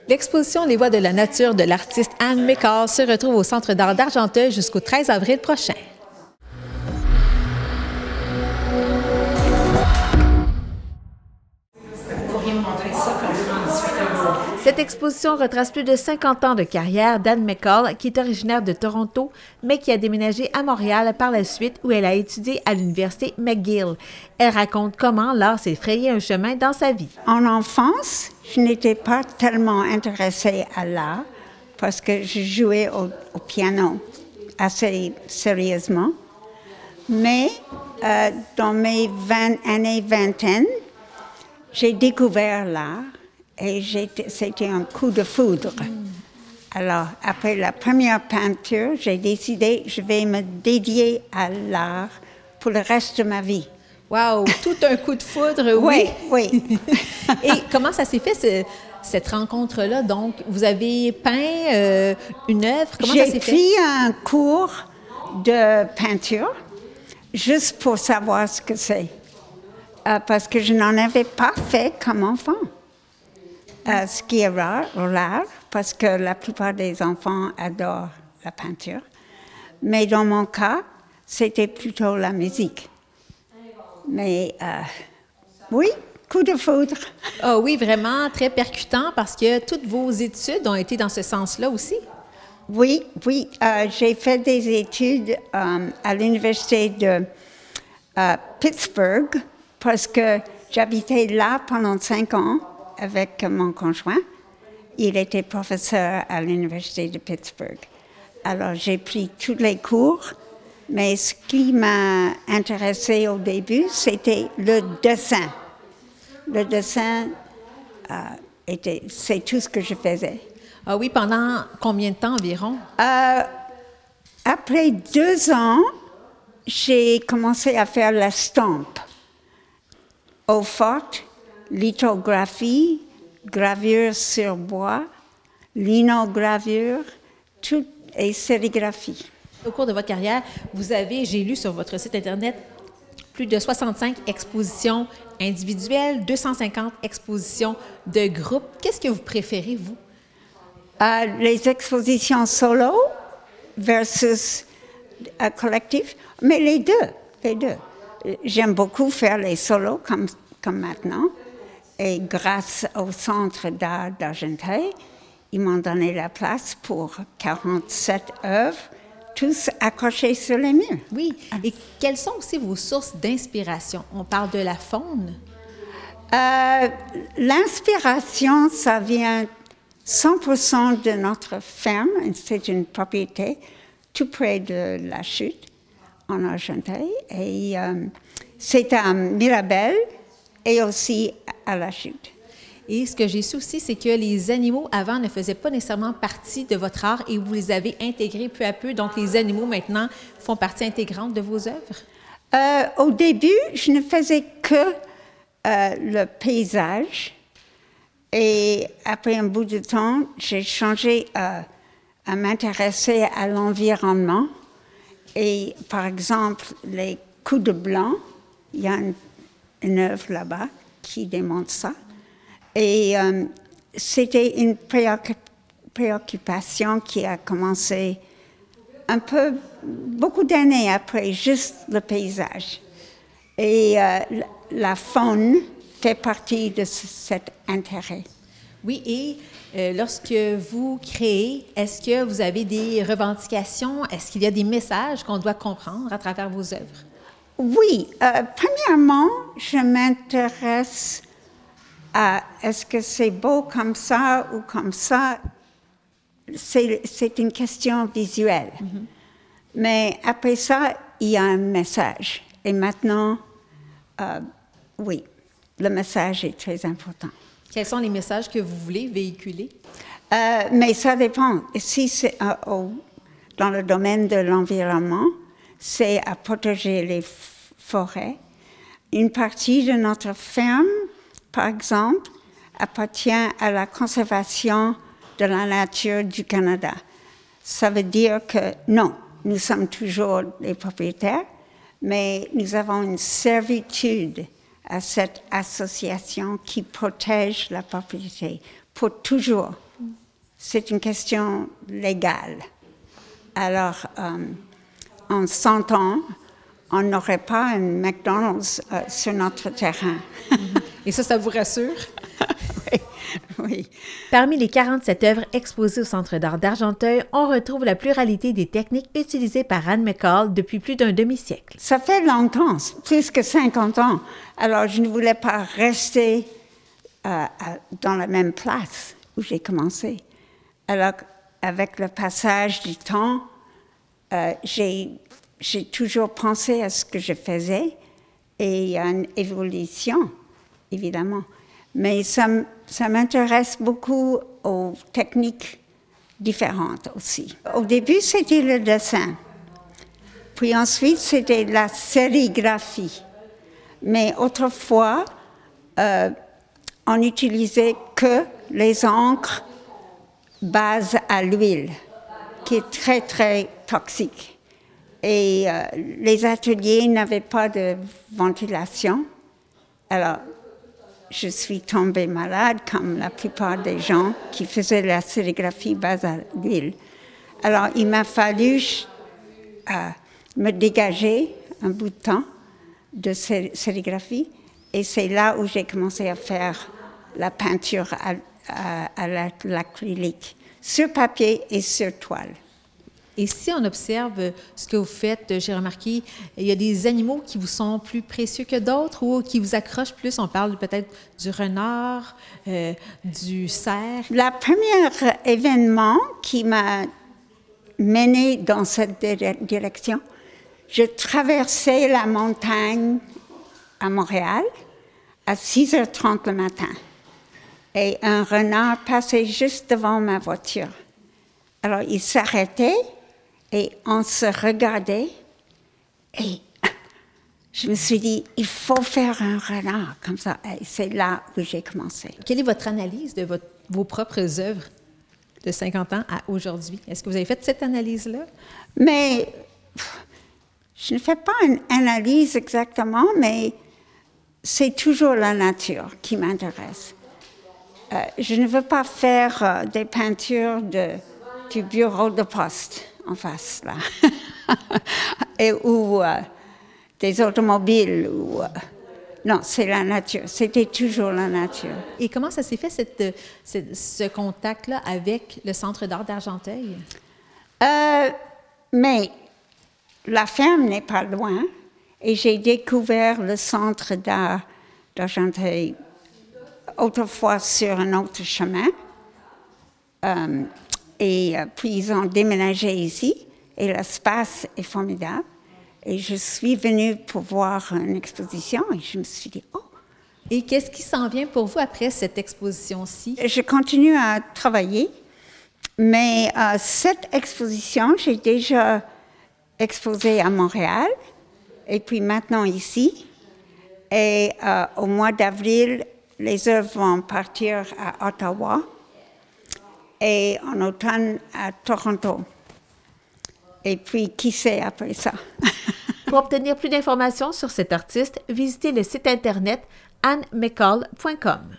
L'exposition Les Voix de la nature de l'artiste Anne McCall se retrouve au Centre d'art d'Argenteuil jusqu'au 13 avril prochain. Cette exposition retrace plus de 50 ans de carrière d'Anne McCall, qui est originaire de Toronto, mais qui a déménagé à Montréal par la suite où elle a étudié à l'université McGill. Elle raconte comment l'art s'est frayé un chemin dans sa vie. En enfance, je n'étais pas tellement intéressée à l'art parce que je jouais au piano assez sérieusement. Mais dans mes années vingtaine, j'ai découvert l'art. Et c'était un coup de foudre. Alors, après la première peinture, j'ai décidé que je vais me dédier à l'art pour le reste de ma vie. Wow! Tout un coup de foudre, oui. Oui. Et comment ça s'est fait, cette rencontre-là? Donc, vous avez peint une œuvre? Comment ça s'est fait? J'ai pris un cours de peinture juste pour savoir ce que c'est. Parce que je n'en avais pas fait comme enfant. Ce qui est rare, parce que la plupart des enfants adorent la peinture. Mais dans mon cas, c'était plutôt la musique. Mais oui, coup de foudre. Ah oui, vraiment très percutant parce que toutes vos études ont été dans ce sens-là aussi. Oui. J'ai fait des études à l'université de Pittsburgh parce que j'habitais là pendant 5 ans. Avec mon conjoint. Il était professeur à l'université de Pittsburgh. Alors, j'ai pris tous les cours, mais ce qui m'a intéressé au début, c'était le dessin. Le dessin, c'est tout ce que je faisais. Ah oui, pendant combien de temps environ? Après 2 ans, j'ai commencé à faire l'estampe. Eau forte, lithographie, gravure sur bois, linogravure, tout et sérigraphie. Au cours de votre carrière, vous avez, j'ai lu sur votre site Internet, plus de 65 expositions individuelles, 250 expositions de groupe. Qu'est-ce que vous préférez, vous? Les expositions solo versus collectif, mais les deux. J'aime beaucoup faire les solos comme maintenant. Et grâce au Centre d'art d'Argenteuil, ils m'ont donné la place pour 47 œuvres, tous accrochés sur les murs. Oui. Et quelles sont aussi vos sources d'inspiration? On parle de la faune. L'inspiration, ça vient 100% de notre ferme. C'est une propriété tout près de la chute en Argenteuil. Et c'est à Mirabel et aussi à la chute. Et ce que j'ai su aussi, c'est que les animaux, avant, ne faisaient pas nécessairement partie de votre art et vous les avez intégrés peu à peu. Donc, les animaux, maintenant, font partie intégrante de vos œuvres? Au début, je ne faisais que le paysage. Et après un bout de temps, j'ai changé à m'intéresser à l'environnement. Et par exemple, les coups de blanc, il y a une œuvre là-bas qui démontre ça. Et c'était une préoccupation qui a commencé beaucoup d'années après, juste le paysage. Et la faune fait partie de cet intérêt. Oui, et lorsque vous créez, est-ce que vous avez des revendications? Est-ce qu'il y a des messages qu'on doit comprendre à travers vos œuvres? Oui. Premièrement, je m'intéresse à est-ce que c'est beau comme ça ou comme ça. C'est une question visuelle. Mm-hmm. Mais après ça, il y a un message. Et maintenant, oui, le message est très important. Quels sont les messages que vous voulez véhiculer? Mais ça dépend. Si c'est dans le domaine de l'environnement, c'est à protéger les forêts. Une partie de notre ferme, par exemple, appartient à la conservation de la nature du Canada. Ça veut dire que non, nous sommes toujours les propriétaires, mais nous avons une servitude à cette association qui protège la propriété pour toujours. C'est une question légale. Alors, en 100 ans, on n'aurait pas un McDonald's sur notre terrain. Et ça vous rassure? Oui. Parmi les 47 œuvres exposées au Centre d'art d'Argenteuil, on retrouve la pluralité des techniques utilisées par Anne McCall depuis plus d'un demi-siècle. Ça fait longtemps, plus que 50 ans. Alors, je ne voulais pas rester dans la même place où j'ai commencé. Alors, avec le passage du temps, j'ai toujours pensé à ce que je faisais et il y a une évolution, évidemment. Mais ça m'intéresse beaucoup aux techniques différentes aussi. Au début, c'était le dessin. Puis ensuite, c'était la sérigraphie. Mais autrefois, on n'utilisait que les encres base à l'huile, qui est très, très toxique. Et les ateliers n'avaient pas de ventilation. Alors, je suis tombée malade, comme la plupart des gens qui faisaient la sérigraphie base à l'huile. Alors, il m'a fallu me dégager un bout de temps de sérigraphie, et c'est là où j'ai commencé à faire la peinture à l'acrylique, sur papier et sur toile. Et si on observe ce que vous faites, j'ai remarqué, il y a des animaux qui vous sont plus précieux que d'autres ou qui vous accrochent plus. On parle peut-être du renard, du cerf. Le premier événement qui m'a menée dans cette direction, je traversais la montagne à Montréal à 6h30 le matin. Et un renard passait juste devant ma voiture. Alors, il s'arrêtait et on se regardait. Et je me suis dit, il faut faire un renard comme ça. Et c'est là où j'ai commencé. Quelle est votre analyse de vos propres œuvres de 50 ans à aujourd'hui? Est-ce que vous avez fait cette analyse-là? Mais je ne fais pas une analyse exactement, mais c'est toujours la nature qui m'intéresse. Je ne veux pas faire des peintures du bureau de poste en face, là, ou des automobiles. Non, c'est la nature. C'était toujours la nature. Et comment ça s'est fait, ce contact-là avec le Centre d'art d'Argenteuil? Mais la ferme n'est pas loin et j'ai découvert le Centre d'art d'Argenteuil autrefois sur un autre chemin. Puis ils ont déménagé ici et l'espace est formidable. Et je suis venue pour voir une exposition et je me suis dit, oh! Et qu'est-ce qui s'en vient pour vous après cette exposition-ci? Je continue à travailler, mais cette exposition, j'ai déjà exposé à Montréal et puis maintenant ici. Et au mois d'avril, les œuvres vont partir à Ottawa et en automne à Toronto. Et puis, qui sait après ça? Pour obtenir plus d'informations sur cet artiste, visitez le site internet annemccall.com.